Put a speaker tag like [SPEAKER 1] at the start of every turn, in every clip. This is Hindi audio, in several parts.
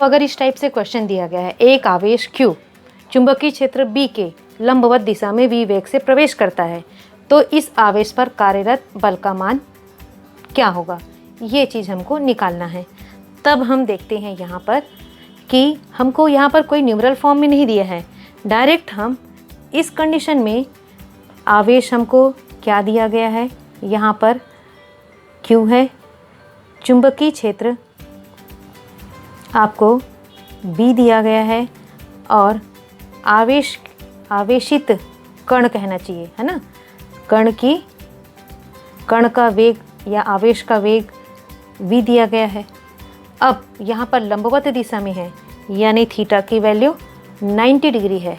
[SPEAKER 1] तो अगर इस टाइप से क्वेश्चन दिया गया है, एक आवेश Q चुंबकीय क्षेत्र B के लंबवत दिशा में v वेग से प्रवेश करता है, तो इस आवेश पर कार्यरत बल का मान क्या होगा, ये चीज़ हमको निकालना है। तब हम देखते हैं यहाँ पर कि हमको यहाँ पर कोई न्यूमरल फॉर्म में नहीं दिया है, डायरेक्ट हम इस कंडीशन में आवेश हमको क्या दिया गया है, यहाँ पर Q है, चुंबकीय क्षेत्र आपको B दिया गया है और आवेशित कण कहना चाहिए, है ना, कण का वेग या आवेश का वेग v दिया गया है। अब यहाँ पर लंबवत दिशा में है, यानी थीटा की वैल्यू 90 डिग्री है।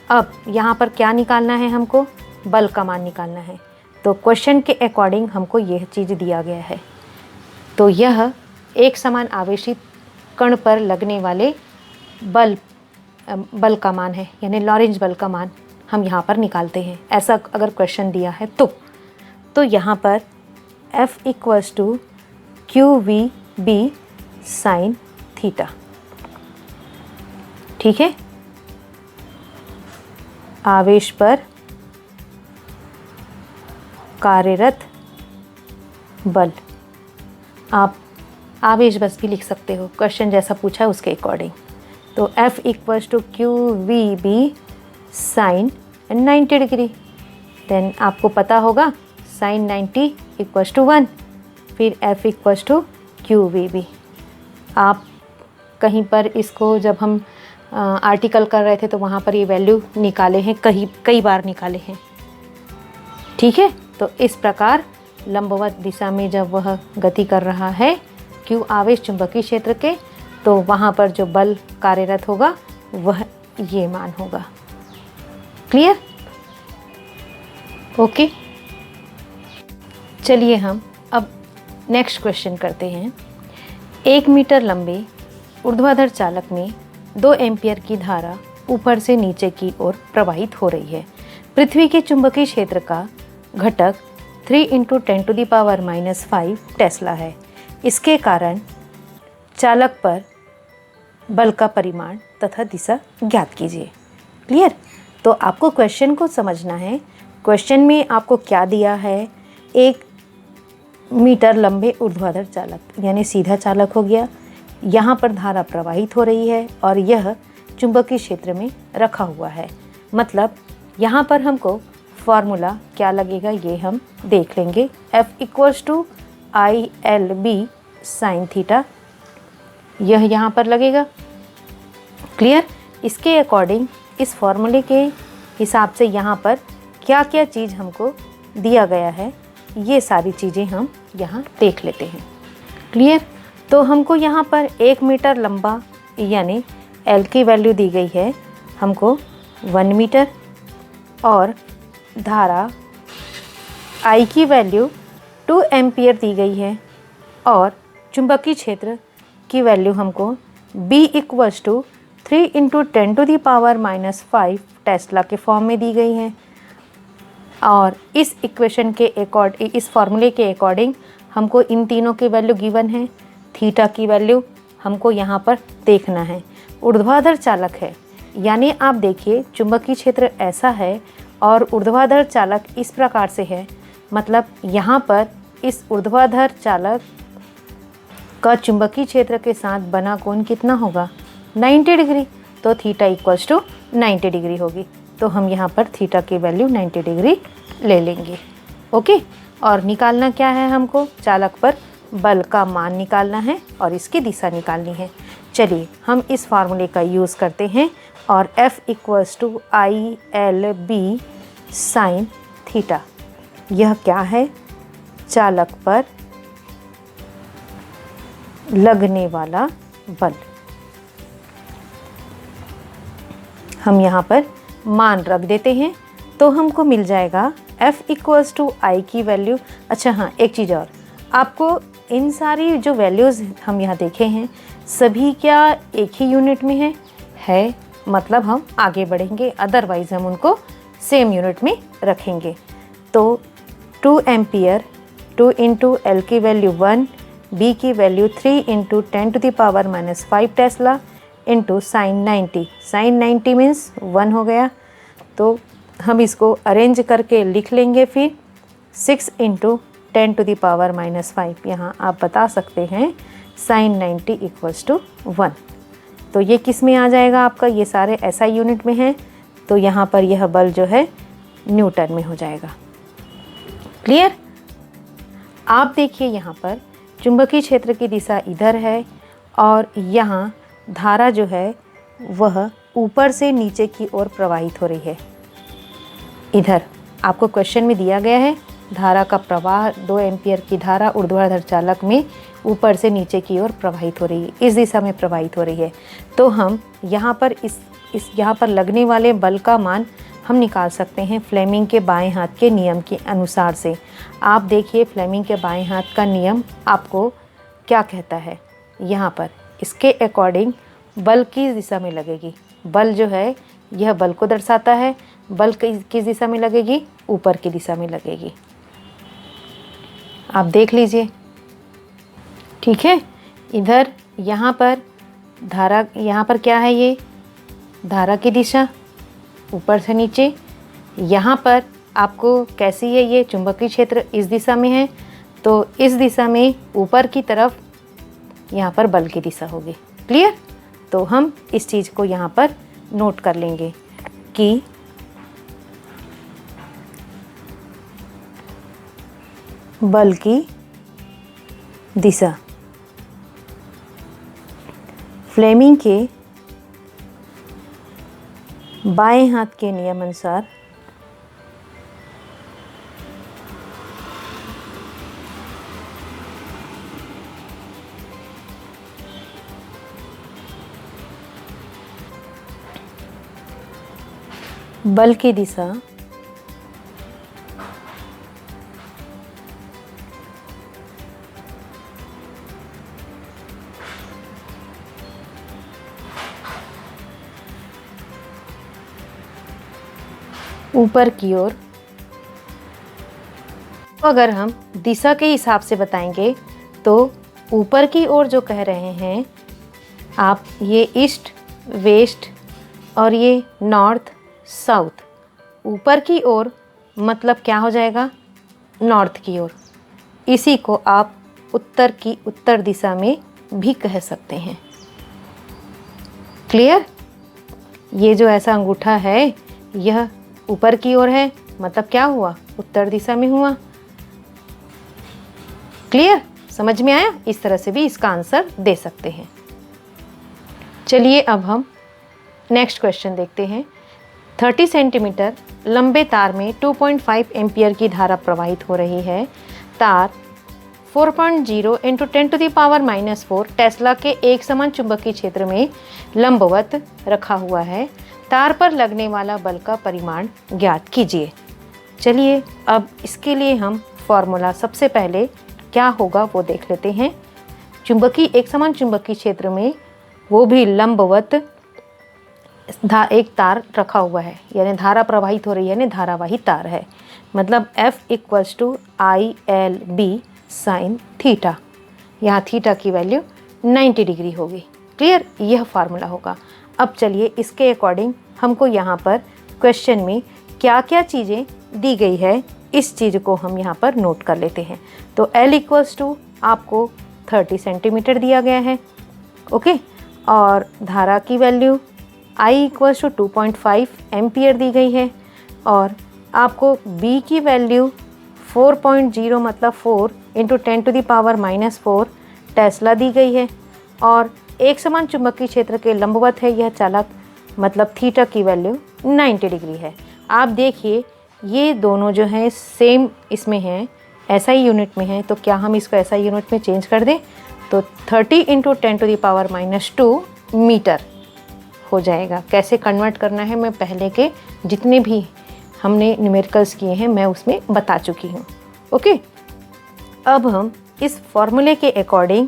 [SPEAKER 1] अब यहाँ पर क्या निकालना है, हमको बल का मान निकालना है। तो क्वेश्चन के अकॉर्डिंग हमको यह चीज़ दिया गया है। तो यह एक समान आवेशित कण पर लगने वाले बल का मान है, यानी लॉरेंज बल का मान हम यहाँ पर निकालते हैं। ऐसा अगर क्वेश्चन दिया है तो यहाँ पर F = QVB sin थीटा, ठीक है। आवेश पर कार्यरत बल, आप आवेश बस भी लिख सकते हो, क्वेश्चन जैसा पूछा है उसके अकॉर्डिंग। तो F = QVB sin 90 degree, then आपको पता होगा sin 90 = 1, फिर F = QVB। आप कहीं पर इसको जब हम आर्टिकल कर रहे थे तो वहाँ पर ये वैल्यू निकाले हैं, कई बार निकाले हैं, ठीक है। तो इस प्रकार लंबवत दिशा में जब वह गति कर रहा है Q आवेश चुंबकीय क्षेत्र के, तो वहाँ पर जो बल कार्यरत होगा वह ये मान होगा। क्लियर? ओके, चलिए हम अब नेक्स्ट क्वेश्चन करते हैं। 1 मीटर लंबे ऊर्ध्वाधर चालक में 2 एम्पियर की धारा ऊपर से नीचे की ओर प्रवाहित हो रही है। पृथ्वी के चुंबकीय क्षेत्र का घटक 3 × 10⁻⁵ टेस्ला है। इसके कारण चालक पर बल का परिमाण तथा दिशा ज्ञात कीजिए। क्लियर? तो आपको क्वेश्चन को समझना है। क्वेश्चन में आपको क्या दिया है, 1 मीटर लंबे ऊर्ध्वाधर चालक, यानी सीधा चालक हो गया, यहाँ पर धारा प्रवाहित हो रही है और यह चुंबकीय क्षेत्र में रखा हुआ है। मतलब यहाँ पर हमको फॉर्मूला क्या लगेगा ये हम देख लेंगे। F = ILB sin थीटा, यह यहाँ पर लगेगा। क्लियर? इसके अकॉर्डिंग इस फॉर्मूले के हिसाब से यहाँ पर क्या क्या चीज़ हमको दिया गया है, ये सारी चीज़ें हम यहाँ देख लेते हैं। क्लियर? तो हमको यहाँ पर 1 मीटर लंबा यानी L की वैल्यू दी गई है हमको 1 मीटर और धारा I की वैल्यू 2 एम्पियर दी गई है और चुंबकीय क्षेत्र की वैल्यू हमको B = 3 × 10⁻⁵ टेस्ला के फॉर्म में दी गई है। और इस इक्वेशन के इस फॉर्मूले के अकॉर्डिंग हमको इन तीनों के वैल्यू गिवन है। थीटा की वैल्यू हमको यहाँ पर देखना है। ऊर्ध्वाधर चालक है, यानी आप देखिए चुंबकीय क्षेत्र ऐसा है और ऊर्ध्वाधर चालक इस प्रकार से है, मतलब यहाँ पर इस ऊर्ध्वाधर चालक का चुंबकीय क्षेत्र के साथ बना कोण कितना होगा, 90 डिग्री। तो थीटा = 90 डिग्री होगी। तो हम यहाँ पर थीटा की वैल्यू 90 डिग्री ले लेंगे। ओके, और निकालना क्या है, हमको चालक पर बल का मान निकालना है और इसकी दिशा निकालनी है। चलिए हम इस फार्मूले का यूज़ करते हैं और F = ILB sin थीटा, यह क्या है, चालक पर लगने वाला बल। हम यहाँ पर मान रख देते हैं तो हमको मिल जाएगा F = I की वैल्यू। अच्छा हाँ, एक चीज़ और, आपको इन सारी जो वैल्यूज़ हम यहाँ देखे हैं सभी क्या एक ही यूनिट में है, मतलब हम आगे बढ़ेंगे, अदरवाइज़ हम उनको सेम यूनिट में रखेंगे। तो 2 एम्पियर 2 × L की वैल्यू 1, b की value 3 into 10⁻⁻5 tesla into sine 90। Sine 90 means 1 हो गया, तो हम इसको अरेंज करके लिख लेंगे। फिर 6 इंटू 10⁻⁻5, यहाँ आप बता सकते हैं साइन 90 इक्वल्स टू 1। तो ये किस में आ जाएगा आपका, ये सारे SI यूनिट में हैं, तो यहाँ पर यह बल जो है न्यूटन में हो जाएगा। क्लियर। आप देखिए यहाँ पर चुंबकीय क्षेत्र की दिशा इधर है और यहाँ धारा जो है वह ऊपर से नीचे की ओर प्रवाहित हो रही है। इधर आपको क्वेश्चन में दिया गया है धारा का प्रवाह 2 एम्पियर की धारा ऊर्ध्वाधर चालक में ऊपर से नीचे की ओर प्रवाहित हो रही है, इस दिशा में प्रवाहित हो रही है। तो हम यहाँ पर इस यहाँ पर लगने वाले बल का मान हम निकाल सकते हैं फ्लेमिंग के बाएं हाथ के नियम के अनुसार से। आप देखिए फ्लेमिंग के बाएं हाथ का नियम आपको क्या कहता है। यहाँ पर इसके अकॉर्डिंग बल किस दिशा में लगेगी, बल जो है यह बल को दर्शाता है। बल किस दिशा में लगेगी, ऊपर की दिशा में लगेगी। आप देख लीजिए, ठीक है। इधर यहाँ पर धारा, यहाँ पर क्या है, ये धारा की दिशा ऊपर से नीचे। यहाँ पर आपको कैसी है, ये चुंबकीय क्षेत्र इस दिशा में है, तो इस दिशा में ऊपर की तरफ यहाँ पर बल की दिशा होगी। क्लियर। तो हम इस चीज़ को यहाँ पर नोट कर लेंगे कि बल की दिशा फ्लेमिंग के बाएं हाथ के नियम अनुसार बल की दिशा ऊपर की ओर, अगर हम दिशा के हिसाब से बताएंगे तो ऊपर की ओर जो कह रहे हैं आप, ये ईस्ट वेस्ट और ये नॉर्थ साउथ, ऊपर की ओर मतलब क्या हो जाएगा, नॉर्थ की ओर। इसी को आप उत्तर की उत्तर दिशा में भी कह सकते हैं। क्लियर। ये जो ऐसा अंगूठा है यह ऊपर की ओर है, मतलब क्या हुआ, उत्तर दिशा में हुआ। क्लियर, समझ में आया। इस तरह से भी इसका आंसर दे सकते हैं। चलिए अब हम नेक्स्ट क्वेश्चन देखते हैं। 30 सेंटीमीटर लंबे तार में 2.5 एम्पियर की धारा प्रवाहित हो रही है। तार 4.0 इंटू 10⁻⁻4 टेस्ला के एक समान चुंबकीय क्षेत्र में लंबवत रखा हुआ है। तार पर लगने वाला बल का परिमाण ज्ञात कीजिए। चलिए अब इसके लिए हम फॉर्मूला सबसे पहले क्या होगा वो देख लेते हैं। चुंबकीय, एक समान चुंबकीय क्षेत्र में वो भी लंबवत एक तार रखा हुआ है, यानी धारा प्रवाहित हो रही है, यानी धारावाही तार है। मतलब F = ILB साइन थीटा। यहाँ थीटा की वैल्यू 90 डिग्री होगी। क्लियर, यह फार्मूला होगा। अब चलिए इसके अकॉर्डिंग हमको यहाँ पर क्वेश्चन में क्या क्या चीज़ें दी गई है, इस चीज़ को हम यहाँ पर नोट कर लेते हैं। तो L = आपको 30 सेंटीमीटर दिया गया है। ओके, और धारा की वैल्यू I = 2.5 एम्पियर दी गई है, और आपको B की वैल्यू 4.0 मतलब 4 इंटू 10⁻⁻4 टेस्ला दी गई है, और एक समान चुंबकीय क्षेत्र के लंबवत है यह चालक, मतलब थीटा की वैल्यू 90 डिग्री है। आप देखिए ये दोनों जो हैं सेम इसमें हैं, SI यूनिट में हैं, तो क्या हम इसको SI यूनिट में चेंज कर दें, तो 30 इंटू 10⁻⁻2 मीटर हो जाएगा। कैसे कन्वर्ट करना है मैं पहले के जितने भी हमने न्यूमेरिकल्स किए हैं मैं उसमें बता चुकी हूँ। ओके, अब हम इस फॉर्मूले के अकॉर्डिंग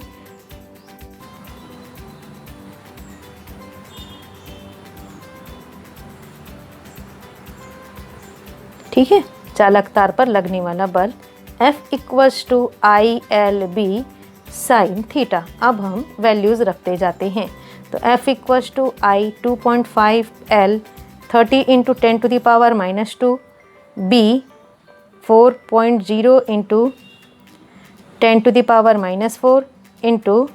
[SPEAKER 1] ठीक है, चालक तार पर लगने वाला बल F = ILB साइन थीटा। अब हम वैल्यूज़ रखते जाते हैं। तो f equals to I 2.5 L 30 into 10 to the power -2, b 4.0 into 10 to the power -4 into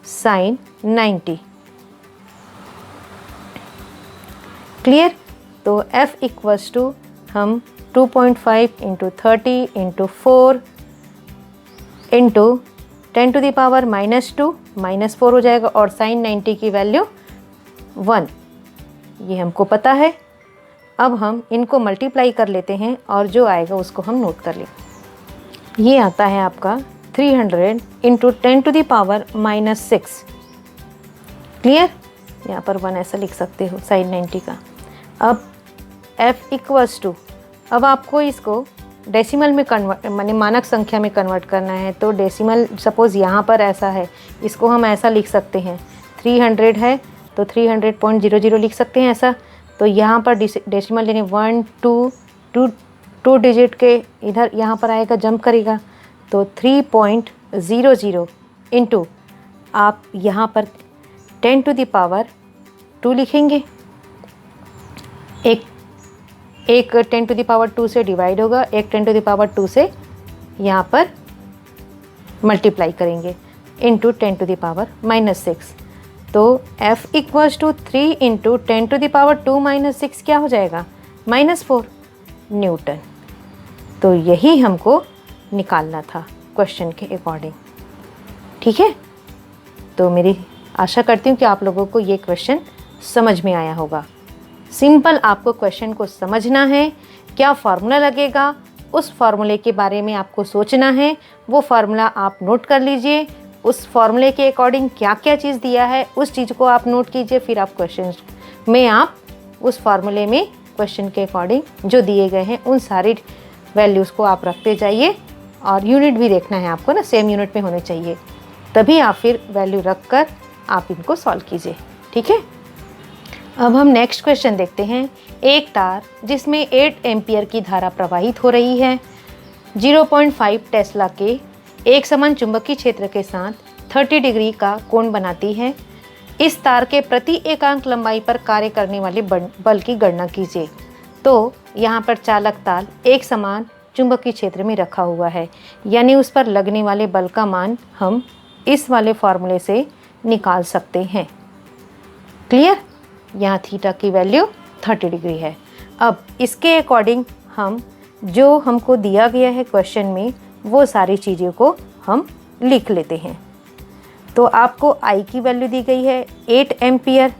[SPEAKER 1] sine 90। Clear? तो f इक्वल्स टू हम 2.5 into 30 into 4 into 10 to the power -2 -4 हो जाएगा, और साइन 90 की वैल्यू 1, ये हमको पता है। अब हम इनको मल्टीप्लाई कर लेते हैं और जो आएगा उसको हम नोट कर लें। ये आता है आपका 300 into 10 to the power -6। Clear? यहाँ पर 1 ऐसा लिख सकते हो साइन 90 का। अब f इक्वल्स टू, अब आपको इसको डेसिमल में कन्वर्ट माने मानक संख्या में कन्वर्ट करना है। तो डेसिमल सपोज़ यहाँ पर ऐसा है, इसको हम ऐसा लिख सकते हैं, 300 है तो 300.00 लिख सकते हैं ऐसा। तो यहाँ पर डेसिमल लेने 1 2 डिजिट के इधर यहाँ पर आएगा, जंप करेगा, तो 3.00 इंटू आप यहाँ पर 10 टू द पावर 2 लिखेंगे। एक 10 टू द पावर 2 से डिवाइड होगा, एक 10 टू द पावर 2 से यहाँ पर मल्टीप्लाई करेंगे इंटू 10 टू द पावर -6। तो f equals to 3 into 10 to the power 2 -6 क्या हो जाएगा? -4 न्यूटन। तो यही हमको निकालना था क्वेश्चन के अकॉर्डिंग। ठीक है? तो मेरी आशा करती हूँ कि आप लोगों को ये क्वेश्चन समझ में आया होगा। सिंपल आपको क्वेश्चन को समझना है, क्या फार्मूला लगेगा उस फार्मूले के बारे में आपको सोचना है। वो फार्मूला आप नोट कर लीजिए, उस फार्मूले के अकॉर्डिंग क्या क्या चीज़ दिया है उस चीज़ को आप नोट कीजिए। फिर आप क्वेश्चन में आप उस फार्मूले में क्वेश्चन के अकॉर्डिंग जो दिए गए हैं उन सारी वैल्यूज़ को आप रखते जाइए। और यूनिट भी देखना है आपको ना, सेम यूनिट में होने चाहिए, तभी आप फिर वैल्यू रख कर आप इनको सॉल्व कीजिए। ठीक है? अब हम नेक्स्ट क्वेश्चन देखते हैं। एक तार जिसमें 8 एम्पियर की धारा प्रवाहित हो रही है 0.5 टेस्ला के एक समान चुंबकीय क्षेत्र के साथ 30 डिग्री का कोण बनाती है। इस तार के प्रति एकांक लंबाई पर कार्य करने वाले बल की गणना कीजिए। तो यहाँ पर चालक तार एक समान चुंबकीय क्षेत्र में रखा हुआ है, यानी उस पर लगने वाले बल का मान हम इस वाले फॉर्मूले से निकाल सकते हैं। क्लियर? यहाँ थीटा की वैल्यू 30 डिग्री है। अब इसके अकॉर्डिंग हम जो हमको दिया गया है क्वेश्चन में वो सारी चीज़ों को हम लिख लेते हैं। तो आपको I की वैल्यू दी गई है 8 एम्पियर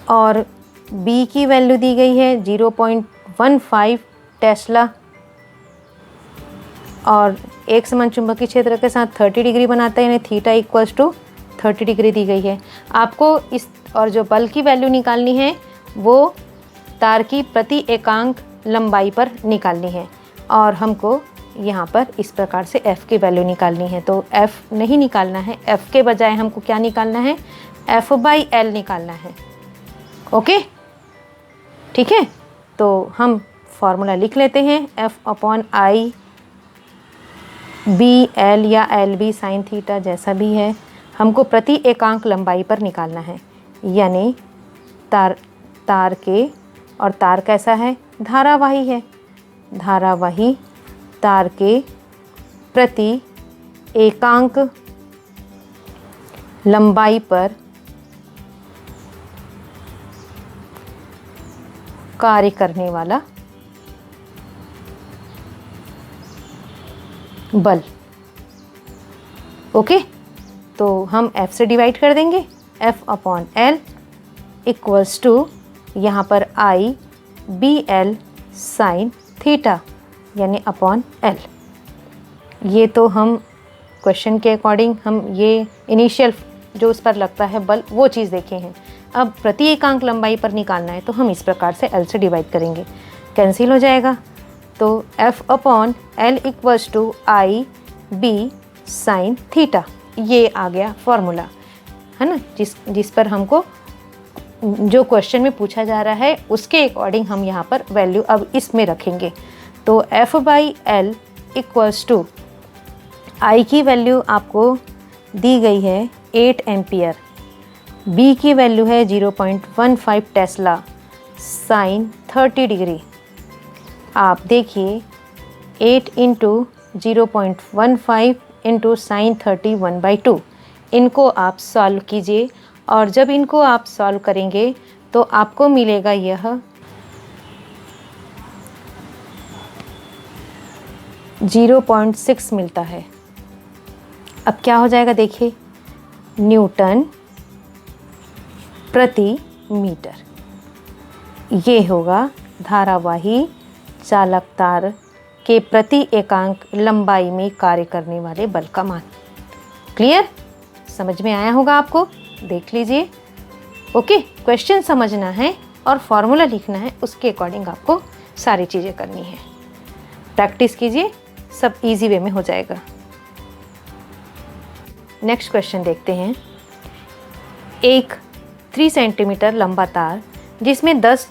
[SPEAKER 1] और B की वैल्यू दी गई है 0.15 टेस्ला और एक समान चुंबकीय क्षेत्र के साथ 30 डिग्री बनाता है, यानी थीटा इक्वल्स टू 30 डिग्री दी गई है। आपको इस और जो बल की वैल्यू निकालनी है वो तार की प्रति एकांक लंबाई पर निकालनी है, और हमको यहाँ पर इस प्रकार से f की वैल्यू निकालनी है। तो f नहीं निकालना है, f के बजाय हमको क्या निकालना है? f/L निकालना है। ओके? ठीक है? तो हम फॉर्मूला लिख लेते हैं, f/I BL या LB साइन थीटा जैसा भी है, हमको प्रति एकांक लंबाई पर निकालना है। यानी तार के, और तार कैसा है? धारावाही है। धारावाही तार के प्रति एकांक लंबाई पर कार्य करने वाला बल। ओके? तो हम F से डिवाइड कर देंगे, F/L इक्वल्स टू यहाँ पर I BL साइन थीटा यानी अपॉन L। ये तो हम क्वेश्चन के अकॉर्डिंग हम ये इनिशियल जो उस पर लगता है बल वो चीज़ देखे हैं। अब प्रति एकांक लंबाई पर निकालना है तो हम इस प्रकार से L से डिवाइड करेंगे, कैंसिल हो जाएगा। तो F/L equals to I B sine theta, ये आ गया फॉर्मूला, है ना, जिस पर हमको जो क्वेश्चन में पूछा जा रहा है उसके अकॉर्डिंग हम यहाँ पर वैल्यू अब इसमें रखेंगे। तो F/L इक्वल्स टू आई की वैल्यू आपको दी गई है 8 एम्पियर, बी की वैल्यू है 0.15 टेस्ला साइन 30 डिग्री। आप देखिए 8 इंटू 0.15 इंटू साइन 30 1/2, इनको आप सॉल्व कीजिए और जब इनको आप सॉल्व करेंगे तो आपको मिलेगा यह 0.6 मिलता है। अब क्या हो जाएगा देखिए, न्यूटन प्रति मीटर। ये होगा धारावाही चालक तार के प्रति एकांक लंबाई में कार्य करने वाले बल का मान। क्लियर? समझ में आया होगा आपको, देख लीजिए। ओके, क्वेश्चन समझना है और फॉर्मूला लिखना है, उसके अकॉर्डिंग आपको सारी चीज़ें करनी है। प्रैक्टिस कीजिए, सब इजी वे में हो जाएगा। नेक्स्ट क्वेश्चन देखते हैं। एक 3 सेंटीमीटर लंबा तार जिसमें 10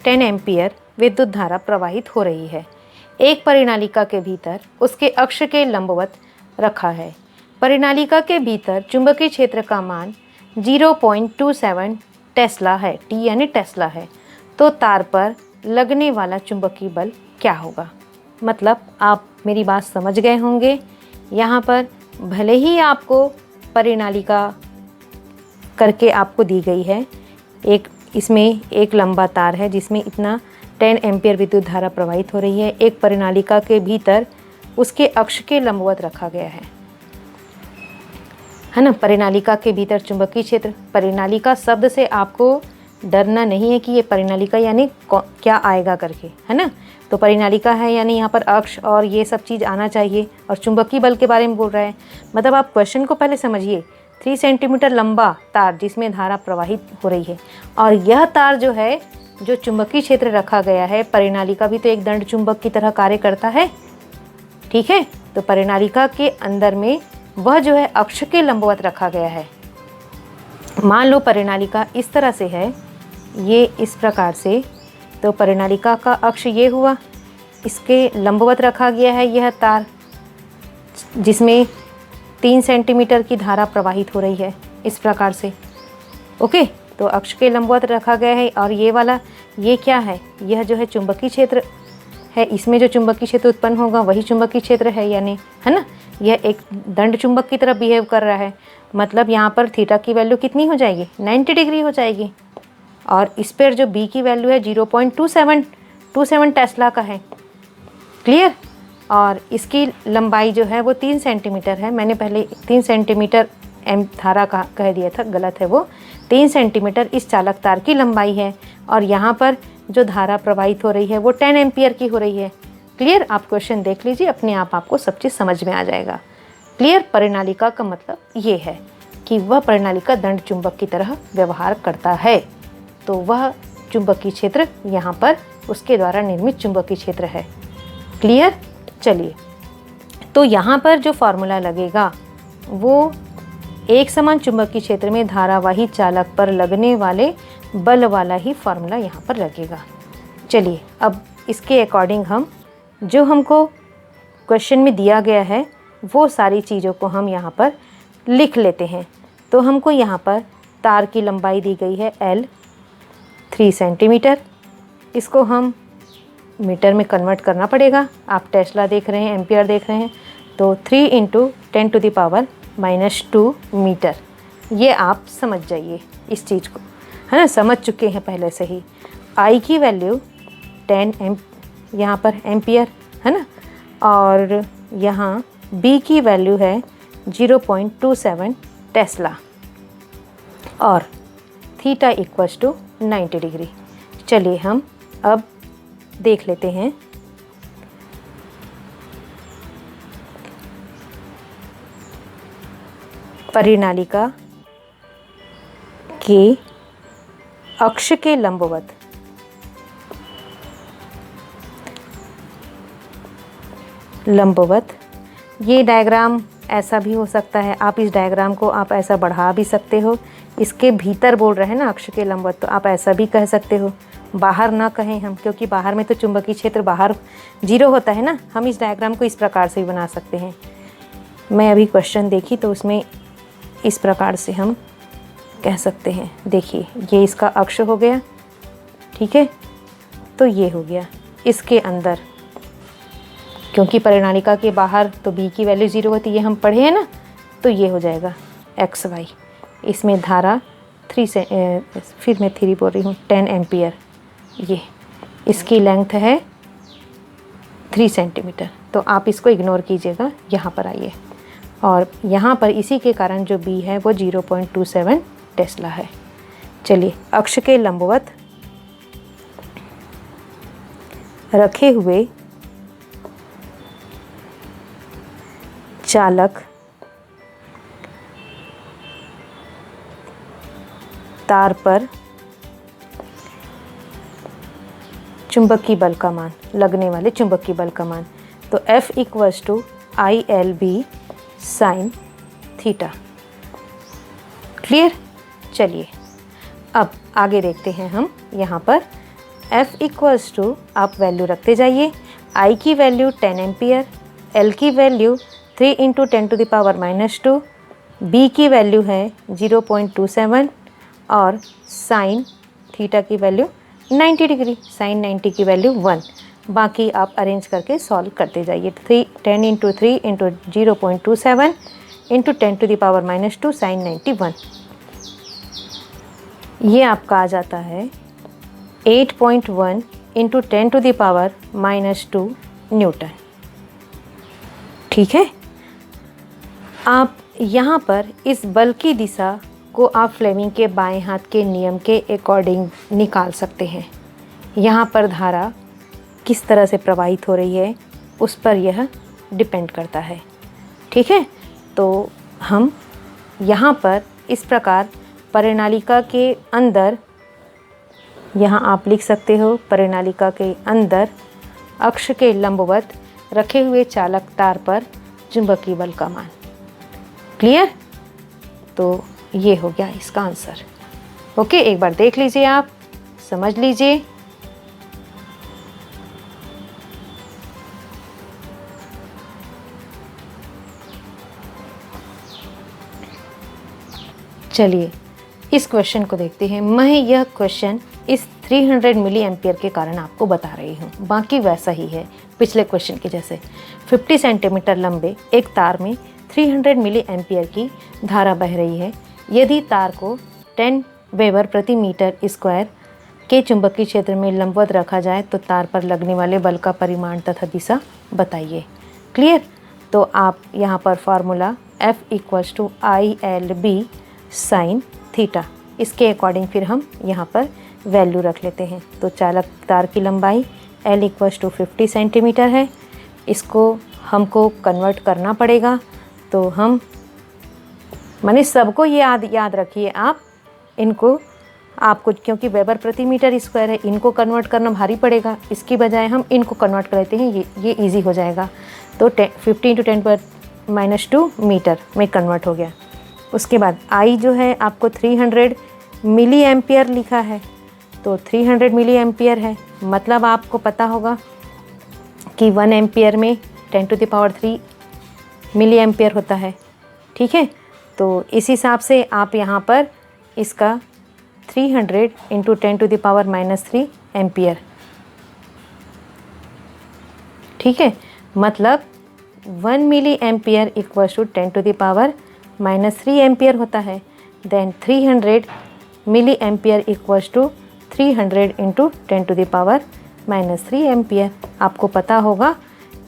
[SPEAKER 1] एम्पियर विद्युत धारा प्रवाहित हो रही है, एक परिनालिका के भीतर उसके अक्ष के लंबवत रखा है। परिनालिका के भीतर चुंबकीय क्षेत्र का मान 0.27 टेस्ला है, टी यानी टेस्ला है, तो तार पर लगने वाला चुंबकीय बल क्या होगा? मतलब आप मेरी बात समझ गए होंगे। यहाँ पर भले ही आपको परिनालिका करके आपको दी गई है, इसमें एक लंबा तार है जिसमें इतना 10 एम्पियर विद्युत धारा प्रवाहित हो रही है, एक परिनालिका के भीतर उसके अक्ष के लंबवत रखा गया है ना। परिनालिका के भीतर चुंबकीय क्षेत्र, परिनालिका शब्द से आपको डरना नहीं है कि ये परिनालिका यानी क्या आएगा करके, है ना। तो परिनालिका है यानी यहाँ पर अक्ष और ये सब चीज़ आना चाहिए, और चुंबकीय बल के बारे में बोल रहा है। मतलब आप क्वेश्चन को पहले समझिए। 3 सेंटीमीटर लंबा तार जिसमें धारा प्रवाहित हो रही है, और यह तार जो है, जो चुंबकीय क्षेत्र रखा गया है, परिनालिका भी तो एक दंड चुंबक की तरह कार्य करता है, ठीक है। तो परिनालिका के अंदर में वह जो है अक्ष के लंबवत रखा गया है। मान लो परिनालिका इस तरह से है, ये इस प्रकार से, तो परिनालिका का अक्ष ये हुआ, इसके लंबवत रखा गया है यह तार जिसमें 3 सेंटीमीटर की धारा प्रवाहित हो रही है इस प्रकार से। ओके, तो अक्ष के लंबवत रखा गया है, और ये वाला ये क्या है, यह जो है चुंबकीय क्षेत्र है, इसमें जो चुंबकीय क्षेत्र उत्पन्न होगा वही चुंबकीय क्षेत्र है, यानी है ना, यह एक दंड चुंबक की तरह बिहेव कर रहा है। मतलब यहाँ पर थीटा की वैल्यू कितनी हो जाएगी, 90 डिग्री हो जाएगी, और इस पर जो बी की वैल्यू है 0.27 टेस्ला का है। क्लियर? और इसकी लंबाई जो है वो 3 सेंटीमीटर है। मैंने पहले 3 सेंटीमीटर धारा का कह दिया था, गलत है वो। 3 सेंटीमीटर इस चालक तार की लंबाई है, और यहाँ पर जो धारा प्रवाहित हो रही है वो 10 एम्पियर की हो रही है। क्लियर? आप क्वेश्चन देख लीजिए, अपने आप आपको सब चीज़ समझ में आ जाएगा। क्लियर? परिनालिका का मतलब ये है कि वह परिनालिका दंड चुंबक की तरह व्यवहार करता है, तो वह चुंबकीय क्षेत्र यहाँ पर उसके द्वारा निर्मित चुंबकीय क्षेत्र है। क्लियर? चलिए, तो यहाँ पर जो फॉर्मूला लगेगा वो एक समान चुंबकीय क्षेत्र में धारावाही चालक पर लगने वाले बल वाला ही फॉर्मूला यहाँ पर लगेगा। चलिए, अब इसके अकॉर्डिंग हम जो हमको क्वेश्चन में दिया गया है वो सारी चीज़ों को हम यहाँ पर लिख लेते हैं। तो हमको यहाँ पर तार की लंबाई दी गई है L 3 सेंटीमीटर, इसको हम मीटर में कन्वर्ट करना पड़ेगा। आप टेस्ला देख रहे हैं, एम्पियर देख रहे हैं, तो 3 × 10⁻⁻² मीटर। ये आप समझ जाइए इस चीज़ को, है ना, समझ चुके हैं पहले से ही। आई की वैल्यू 10 यहाँ पर एम्पियर है ना, और यहाँ बी की वैल्यू है 0.27 टेस्ला, और थीटा = 90 डिग्री। चलिए हम अब देख लेते हैं परिनालिका के अक्ष के लंबवत ये डायग्राम ऐसा भी हो सकता है। आप इस डायग्राम को आप ऐसा बढ़ा भी सकते हो। इसके भीतर बोल रहे हैं ना अक्ष के लंबवत, तो आप ऐसा भी कह सकते हो। बाहर ना कहें हम, क्योंकि बाहर में तो चुंबकीय क्षेत्र बाहर 0 होता है ना। हम इस डायग्राम को इस प्रकार से भी बना सकते हैं। मैं अभी क्वेश्चन देखी तो उसमें इस प्रकार से हम कह सकते हैं। देखिए ये इसका अक्ष हो गया, ठीक है, तो ये हो गया इसके अंदर, क्योंकि परिनालिका के बाहर तो b की वैल्यू 0 होती है, ये हम पढ़े हैं ना, तो ये हो जाएगा XY। इसमें धारा 3 से फिर मैं 3 बोल रही हूँ 10 एम्पियर, ये इसकी लेंथ है 3 सेंटीमीटर। तो आप इसको इग्नोर कीजिएगा, यहाँ पर आइए, और यहाँ पर इसी के कारण जो b है वो 0.27 टेस्ला है। चलिए, अक्ष के लंबवत रखे हुए चालक तार पर चुंबकीय बल का मान, लगने वाले चुंबकीय बल का मान, तो F = ILB sin theta. Clear? चलिए अब आगे देखते हैं हम। यहाँ पर F = आप वैल्यू रखते जाइए, I की वैल्यू 10 एम्पियर, L की वैल्यू 3 × 10⁻², B की वैल्यू है 0.27 और साइन थीटा की वैल्यू 90 डिग्री, साइन 90 की वैल्यू 1। बाकी आप अरेंज करके सॉल्व करते जाइए। 10 × 3 × 0.27 × 10⁻² साइन 91, ये आपका आ जाता है 8.1 × 10⁻² न्यूटन। ठीक है, आप यहाँ पर इस बल की दिशा को आप फ्लेमिंग के बाएं हाथ के नियम के अकॉर्डिंग निकाल सकते हैं। यहाँ पर धारा किस तरह से प्रवाहित हो रही है उस पर यह डिपेंड करता है। ठीक है, तो हम यहाँ पर इस प्रकार परिनालिका के अंदर, यहाँ आप लिख सकते हो परिनालिका के अंदर अक्ष के लंबवत रखे हुए चालक तार पर चुंबकीय बल का मान। क्लियर? तो ये हो गया इसका आंसर। ओके, एक बार देख लीजिए, आप समझ लीजिए। चलिए इस क्वेश्चन को देखते हैं। मैं यह क्वेश्चन इस 300 मिली एम्पियर के कारण आपको बता रही हूँ, बाकी वैसा ही है पिछले क्वेश्चन के जैसे। 50 सेंटीमीटर लंबे एक तार में 300 मिली एम्पियर की धारा बह रही है। यदि तार को 10 वेबर प्रति मीटर स्क्वायर के चुंबकीय क्षेत्र में लंबवत रखा जाए तो तार पर लगने वाले बल का परिमाण तथा दिशा बताइए। क्लियर? तो आप यहाँ पर formula F = ILB sin theta, इसके अकॉर्डिंग फिर हम यहाँ पर वैल्यू रख लेते हैं। तो चालक तार की लंबाई L = 50 सेंटीमीटर है, इसको हमको कन्वर्ट करना पड़ेगा। तो हम माने सबको ये याद रखिए आप, इनको आपको, क्योंकि वेबर प्रति मीटर स्क्वायर है, इनको कन्वर्ट करना भारी पड़ेगा, इसकी बजाय हम इनको कन्वर्ट कर लेते हैं, ये इजी हो जाएगा। तो 50 × 10⁻² मीटर में कन्वर्ट हो गया। उसके बाद I जो है आपको 300 मिली एम्पियर लिखा है, तो 300 मिली एम्पियर है, मतलब आपको पता होगा कि 1 एम्पियर में 10⁻³ मिली एम्पियर होता है। ठीक है, तो इस हिसाब से आप यहाँ पर इसका 300 × 10⁻³ एम्पियर, ठीक है, मतलब 1 मिली एम्पियर = 10⁻³ एम्पियर होता है। Then 300 milli ampere = 300 × 10⁻³ ampere. आपको पता होगा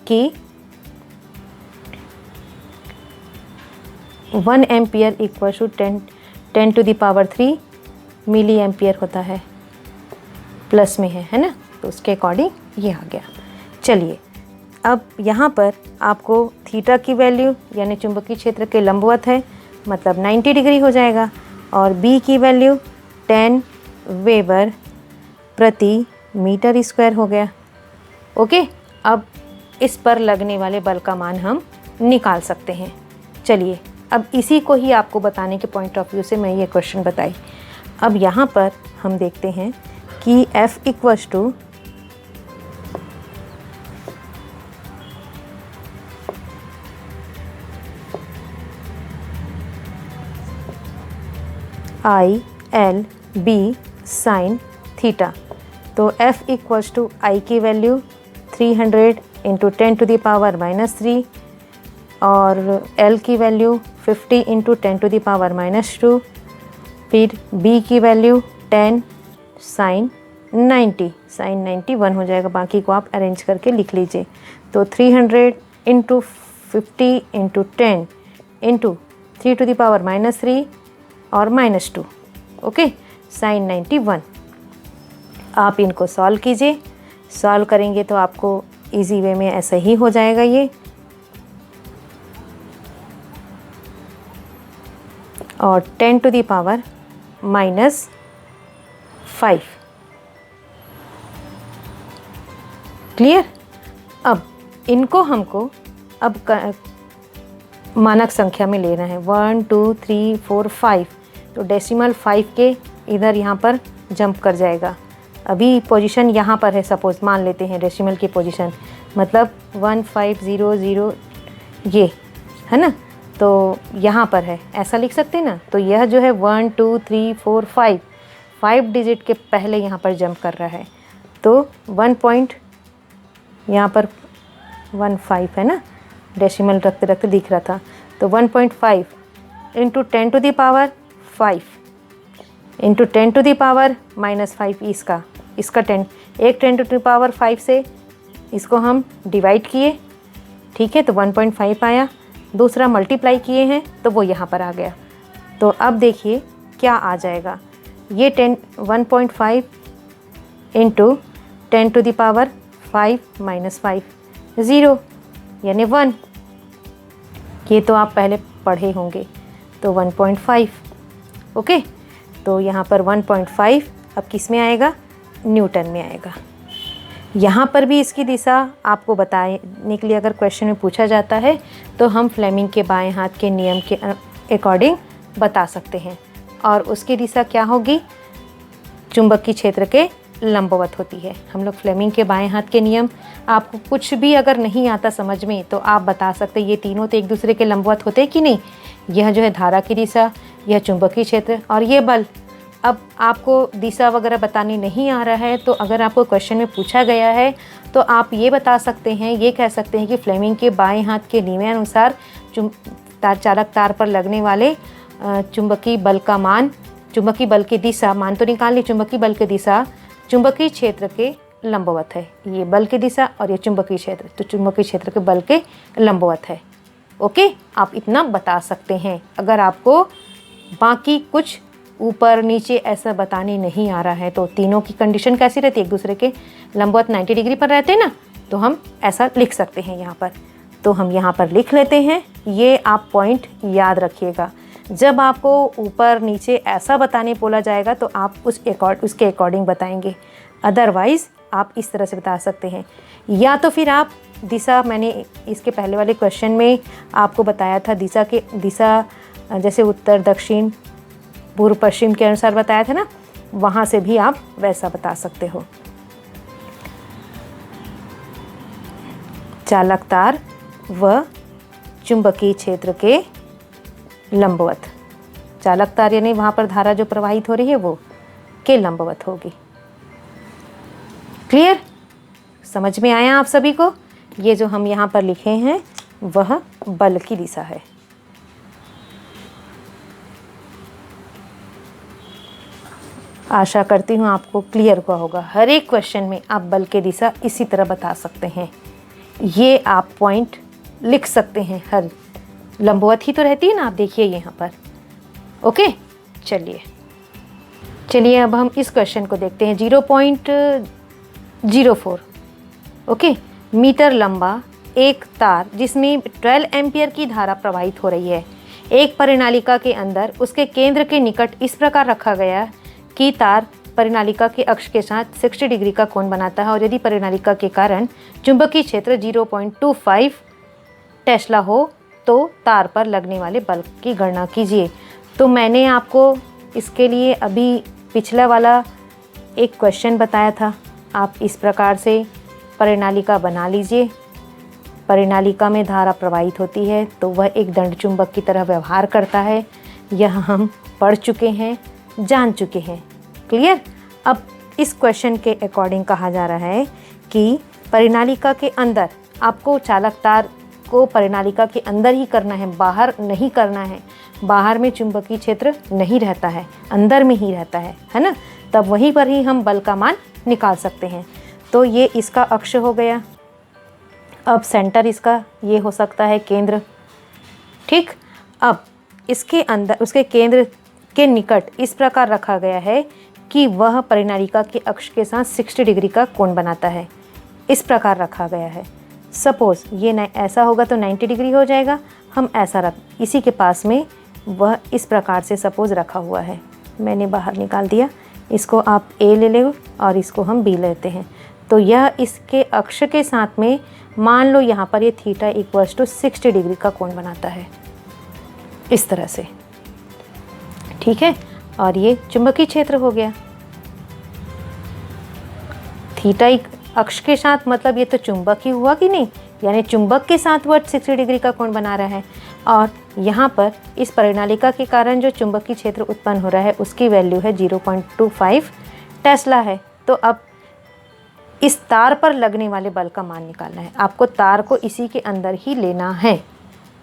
[SPEAKER 1] कि 1 एम्पियर = 10⁻³ मिली एम्पियर होता है, प्लस में है ना, तो उसके अकॉर्डिंग ये आ गया। चलिए अब यहाँ पर आपको थीटा की वैल्यू यानी चुंबकीय क्षेत्र के लंबवत है, मतलब 90 डिग्री हो जाएगा, और बी की वैल्यू 10 वेबर प्रति मीटर स्क्वायर हो गया। ओके, अब इस पर लगने वाले बल का मान हम निकाल सकते हैं। चलिए अब इसी को ही आपको बताने के पॉइंट ऑफ व्यू से मैं ये क्वेश्चन बताई। अब यहाँ पर हम देखते हैं कि F = I L B sine theta. तो F इक्वल्स टू आई की वैल्यू 300 इंटू 10⁻³ और L की वैल्यू 50 इंटू 10⁻²। फिर B की वैल्यू 10 साइन 90, साइन 90 1 हो जाएगा, बाकी को आप अरेंज करके लिख लीजिए। तो 300 इंटू 50 इंटू 10 इंटू 3⁻³ और -2, ओके, साइन 91। आप इनको सॉल्व कीजिए, सॉल्व करेंगे तो आपको इजी वे में ऐसे ही हो जाएगा ये। और 10⁻⁻5। क्लियर। अब इनको हमको अब मानक संख्या में लेना है 1 2 3 4 5। तो डेसिमल 5 के इधर यहाँ पर जंप कर जाएगा। अभी पोजीशन यहाँ पर है, सपोज मान लेते हैं डेसिमल की पोजीशन, मतलब 1500 ये है ना, तो यहाँ पर है, ऐसा लिख सकते हैं ना। तो यह जो है 1 2 3 4 5 डिजिट के पहले यहाँ पर जंप कर रहा है। तो 1 पॉइंट यहाँ पर 15 है ना, डेसिमल रखते रखते दिख रहा था। तो 1.5 इंटू 10⁻5 इंटू 10⁻⁻5 इसका 10, एक 10⁻5 से इसको हम डिवाइड किए, ठीक है, तो 1.5 आया। दूसरा मल्टीप्लाई किए हैं तो वो यहाँ पर आ गया। तो अब देखिए क्या आ जाएगा, ये 1.5 इंटू 10⁻5 -5 0 यानी 1। ये तो आप पहले पढ़े होंगे। तो 1.5, ओके। तो यहाँ पर 1.5 अब किस में आएगा, न्यूटन में आएगा। यहाँ पर भी इसकी दिशा आपको बताने के लिए अगर क्वेश्चन में पूछा जाता है तो हम फ्लेमिंग के बाएं हाथ के नियम के अकॉर्डिंग बता सकते हैं। और उसकी दिशा क्या होगी, चुंबकीय क्षेत्र के लंबवत होती है। हम लोग फ्लेमिंग के बाएं हाथ के नियम, आपको कुछ भी अगर नहीं आता समझ में तो आप बता सकते ये तीनों तो एक दूसरे के लंबवत होते हैं कि नहीं। यह जो है धारा की दिशा, यह चुंबकीय क्षेत्र और ये बल। अब आपको दिशा वगैरह बतानी नहीं आ रहा है तो अगर आपको क्वेश्चन में पूछा गया है तो आप ये बता सकते हैं, ये कह सकते हैं कि फ्लेमिंग के बाएं हाथ के नियम अनुसार चालक तार पर लगने वाले चुंबकीय बल का मान, चुंबकीय बल की दिशा, मान तो निकाल ली, चुंबकीय बल की दिशा चुंबकीय क्षेत्र के लंबवत है। ये बल की दिशा और ये चुंबकीय क्षेत्र, तो चुंबकीय क्षेत्र के बल के लंबवत है। ओके, आप इतना बता सकते हैं। अगर आपको बाकी कुछ ऊपर नीचे ऐसा बताने नहीं आ रहा है तो तीनों की कंडीशन कैसी रहती है, एक दूसरे के लंबवत 90 डिग्री पर रहते हैं ना, तो हम ऐसा लिख सकते हैं यहाँ पर। तो हम यहाँ पर लिख लेते हैं, ये आप पॉइंट याद रखिएगा। जब आपको ऊपर नीचे ऐसा बताने बोला जाएगा तो आप उसके अकॉर्डिंग बताएंगे, अदरवाइज़ आप इस तरह से बता सकते हैं। या तो फिर आप दिशा, मैंने इसके पहले वाले क्वेश्चन में आपको बताया था दिशा जैसे उत्तर दक्षिण पूर्व पश्चिम के अनुसार बताया था ना, वहाँ से भी आप वैसा बता सकते हो। चालक तार व चुंबकीय क्षेत्र के लंबवत, चालक तार यानी वहाँ पर धारा जो प्रवाहित हो रही है वो के लंबवत होगी। क्लियर, समझ में आया आप सभी को। ये जो हम यहाँ पर लिखे हैं वह बल की दिशा है। आशा करती हूँ आपको क्लियर हुआ होगा। हर एक क्वेश्चन में आप बल की दिशा इसी तरह बता सकते हैं। ये आप पॉइंट लिख सकते हैं, हर लंबवत ही तो रहती है ना, आप देखिए यहाँ पर। ओके, चलिए अब हम इस क्वेश्चन को देखते हैं। 0.04 ओके मीटर लंबा एक तार जिसमें 12 एम्पियर की धारा प्रवाहित हो रही है, एक परिनालिका के अंदर उसके केंद्र के निकट इस प्रकार रखा गया कि तार परिनालिका के अक्ष के साथ 60 डिग्री का कोण बनाता है और यदि परिनालिका के कारण चुंबकीय क्षेत्र 0.25 टेस्ला हो तो तार पर लगने वाले बल की गणना कीजिए। तो मैंने आपको इसके लिए अभी पिछला वाला एक क्वेश्चन बताया था। आप इस प्रकार से परिनालिका बना लीजिए। परिनालिका में धारा प्रवाहित होती है तो वह एक दंड चुंबक की तरह व्यवहार करता है। यह हम पढ़ चुके हैं, जान चुके हैं। क्लियर। अब इस क्वेश्चन के अकॉर्डिंग कहा जा रहा है कि परिनालिका के अंदर आपको चालक तार को परिनालिका के अंदर ही करना है, बाहर नहीं करना है। बाहर में चुंबकीय क्षेत्र नहीं रहता है, अंदर में ही रहता है ना। तब वहीं पर ही हम बल का मान निकाल सकते हैं। तो ये इसका अक्ष हो गया। अब सेंटर इसका ये हो सकता है केंद्र। ठीक। अब इसके अंदर उसके केंद्र के निकट इस प्रकार रखा गया है कि वह परिनालिका के अक्ष के साथ 60 डिग्री का कोण बनाता है। इस प्रकार रखा गया है। सपोज ये ऐसा होगा तो 90 डिग्री हो जाएगा। हम ऐसा रख, इसी के पास में वह इस प्रकार से सपोज रखा हुआ है। मैंने बाहर निकाल दिया। इसको आप ए ले लो और इसको हम बी लेते हैं। तो यह इसके अक्ष के साथ में मान लो यहाँ पर ये थीटा इक्वल्स टू 60 डिग्री का कोण बनाता है, इस तरह से। ठीक है। और ये चुंबकीय क्षेत्र हो गया। थीटा अक्ष के साथ मतलब ये तो चुंबक ही हुआ कि नहीं, यानी चुंबक के साथ वह 60 डिग्री का कोण बना रहा है। और यहाँ पर इस परिनालिका के कारण जो चुंबकीय क्षेत्र उत्पन्न हो रहा है उसकी वैल्यू है 0.25 टेस्ला है। तो अब इस तार पर लगने वाले बल का मान निकालना है। आपको तार को इसी के अंदर ही लेना है।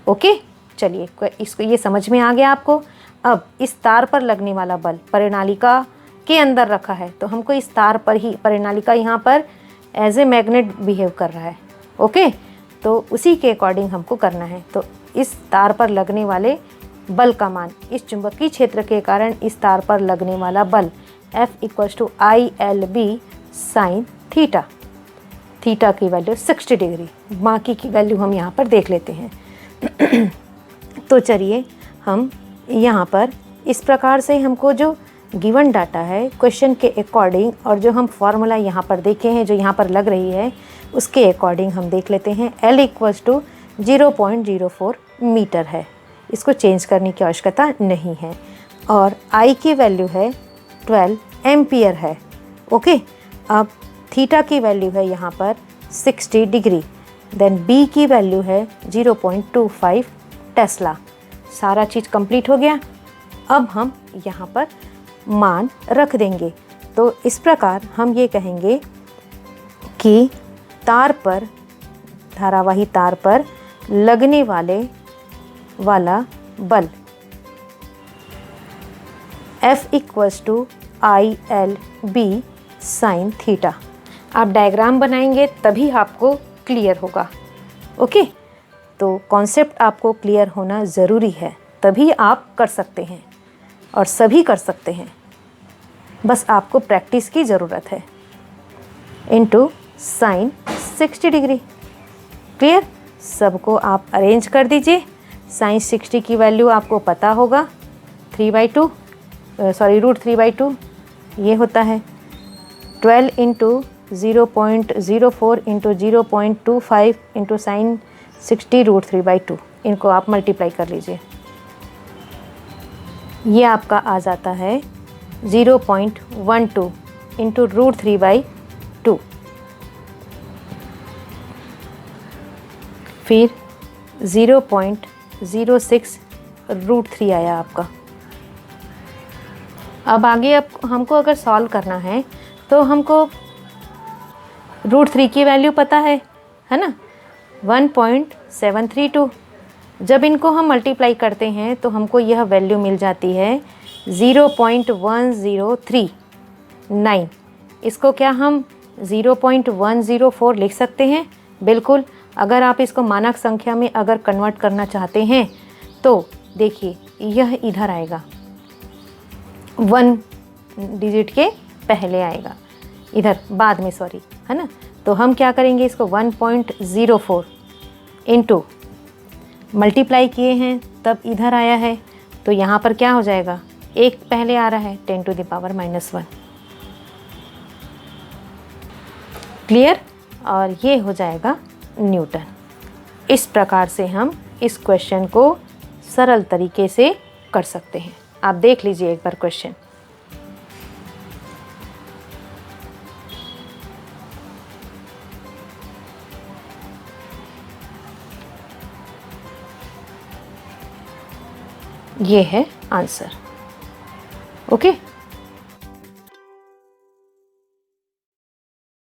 [SPEAKER 1] ओके, चलिए इसको ये समझ में आ गया आपको। अब इस तार पर लगने वाला बल परिनालिका के अंदर रखा है, तो हमको इस तार पर ही, परिनालिका यहाँ पर एज ए मैग्नेट बिहेव कर रहा है। ओके, तो उसी के अकॉर्डिंग हमको करना है। तो इस तार पर लगने वाले बल का मान, इस चुंबकीय क्षेत्र के कारण इस तार पर लगने वाला बल F equals to ILB sine theta. Theta की वैल्यू 60 डिग्री, बाकी की वैल्यू हम यहाँ पर देख लेते हैं। तो चलिए हम यहाँ पर इस प्रकार से हमको जो गिवन डाटा है क्वेश्चन के अकॉर्डिंग और जो हम फॉर्मूला यहाँ पर देखे हैं, जो यहाँ पर लग रही है, उसके अकॉर्डिंग हम देख लेते हैं। L इक्वल्स टू 0.04 मीटर है। इसको चेंज करने की आवश्यकता नहीं है। और I की वैल्यू है 12 एम्पियर है। ओके, अब थीटा की वैल्यू है यहाँ पर 60 डिग्री। देन B की वैल्यू है 0.25 टेस्ला। सारा चीज़ कंप्लीट हो गया। अब हम यहाँ पर मान रख देंगे। तो इस प्रकार हम ये कहेंगे कि तार पर, धारावाही तार पर लगने वाला बल F equals to ILB sine theta. आप डायग्राम बनाएंगे तभी आपको क्लियर होगा। ओके, तो कॉन्सेप्ट आपको क्लियर होना ज़रूरी है, तभी आप कर सकते हैं और सभी कर सकते हैं। बस आपको प्रैक्टिस की ज़रूरत है। Into sine 60 degree. क्लियर। सबको आप अरेंज कर दीजिए। साइन 60 की वैल्यू आपको पता होगा, √3/2 ये होता है। 12 इंटू 0.04 इंटू 0.25 इंटू साइन 60 √3/2। इनको आप मल्टीप्लाई कर लीजिए। ये आपका आ जाता है 0.12 इंटू √3/2। फिर 0.06 √3 आया आपका। अब आगे हमको अगर सॉल्व करना है तो हमको √3 की वैल्यू पता है ना, 1.732। जब इनको हम मल्टीप्लाई करते हैं तो हमको यह वैल्यू मिल जाती है 0.1039। इसको क्या हम 0.104 लिख सकते हैं? बिल्कुल। अगर आप इसको मानक संख्या में अगर कन्वर्ट करना चाहते हैं तो देखिए यह इधर आएगा, 1 डिजिट के पहले आएगा, इधर बाद में, सॉरी, है ना। तो हम क्या करेंगे, इसको 1.04 इंटू मल्टीप्लाई किए हैं तब इधर आया है, तो यहाँ पर क्या हो जाएगा, 1 पहले आ रहा है, 10⁻⁻1। क्लियर। और ये हो जाएगा न्यूटन। इस प्रकार से हम इस क्वेश्चन को सरल तरीके से कर सकते हैं। आप देख लीजिए एक बार क्वेश्चन। ये है आंसर। ओके।